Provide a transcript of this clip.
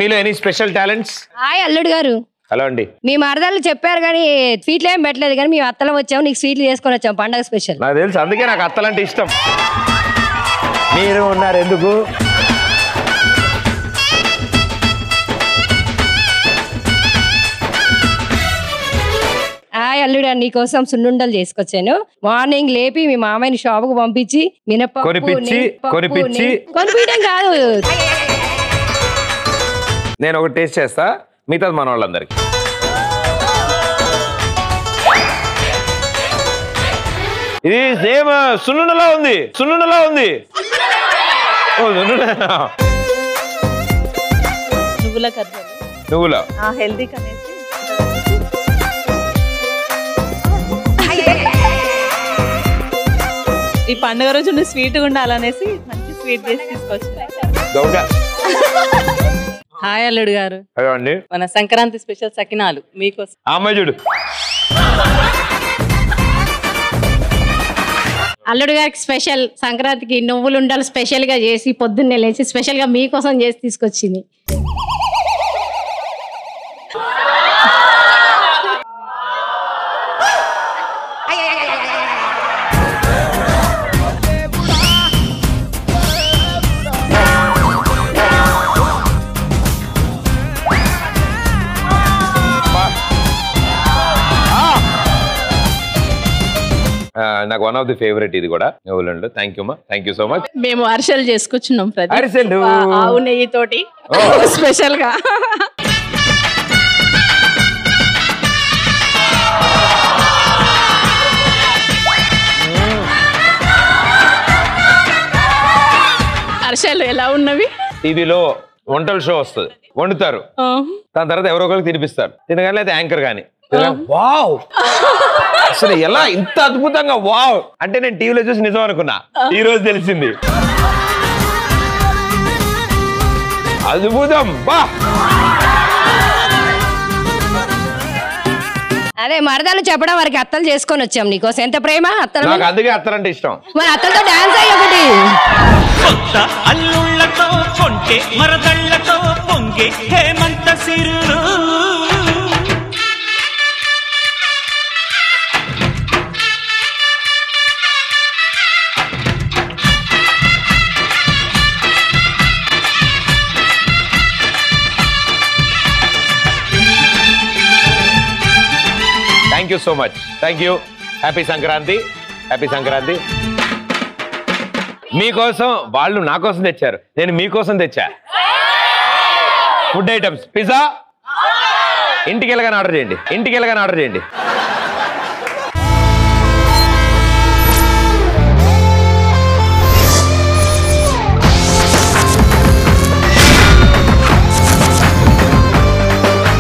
మీలో any special talents? Hi అల్లుడు గారు. హలో అండి. మీ మరదలు చెప్పారు కానీ స్వీట్లు ఏం పెట్టలేదు కానీ మేము అత్తలం వచ్చాము, నీకు స్వీట్లు చేసుకొని వచ్చాము పండగ స్పెషల్. నాకు తెలుసు, అందుకే నాకు అత్తలంటే ఇష్టం. మీరు ఉన్నారు ఎందుకు? హాయ్ అల్లుడు, నీకోసం సున్నుండలు చేసుకొచ్చాను. మార్నింగ్ లేపి మీ మామయ్యని షాపుకు పంపించి మినపప్పు కొనిపించడం కాదు, నేను ఒకటి టేస్ట్ చేస్తా, మిగతాది మన వాళ్ళందరికి. ఇది సేమ్ సున్నుండలా ఉంది, సున్నుండలా ఉంది. నువ్వుల హెల్దీ కనేసి ఈ పండుగ రోజు స్వీట్ ఉండాలనేసి మంచి స్వీట్ చేసి తీసుకొచ్చాను. హాయ్ అల్లుడు గారు. అండి, మన సంక్రాంతి స్పెషల్ సకినాలు మీకోసం. అమ్మాయి చూడు. అల్లుడు గారికి స్పెషల్ సంక్రాంతికి నువ్వులు ఉండాలి స్పెషల్ గా చేసి పొద్దున్నే లేచి స్పెషల్ గా మీకోసం చేసి తీసుకొచ్చింది. నాకు వన్ ఆఫ్ ది ఫేవరెట్ ఇది కూడా నువ్వులండు. థ్యాంక్ యూ మా, థ్యాంక్ యూ సో మచ్. మేము అరిసెలు చేసుకొచ్చున్నాం, అరిసెలు ఆవు నెయ్యి తోటి స్పెషల్ గా. అరిసెలు ఎలా ఉన్నవి? టీవీలో వంటల షో వస్తుంది, వండుతారు, దాని తర్వాత ఎవరో ఒకరికి తినిపిస్తారు, తినగానే అయితే యాంకర్ గాని వావ్ అసలు ఎలా ఇంత అద్భుతంగా వావ్ అంటే నేను టీవీలో చూసి నిజం అనుకున్నా, ఈ రోజు తెలిసింది. అద్భుతం బా. అదే మరదలు చెప్పడం వరకు అత్తలు చేసుకొని వచ్చాం నీకోసం. ఎంత ప్రేమ అత్తలు, నాకు అందుకే అత్తలంటే ఇష్టం. మరి అత్తలతో డాన్స్ అయ్యి ఒకటి. అల్లుళ్ళతో కొంటే మరదళ్ళతో పొంగే హేమంత సిరులు. Thank you so much, thank you. Happy Sankranti, happy Sankranti. మీకోసం వాళ్ళు నా కోసం తెచ్చారు, నేను మీకోసం తెచ్చా. ఫుడ్ ఐటమ్స్, పిజ్జా ఇంటికి వెళ్ళగానే ఆర్డర్ చేయండి, ఇంటికి వెళ్ళగానే ఆర్డర్ చేయండి.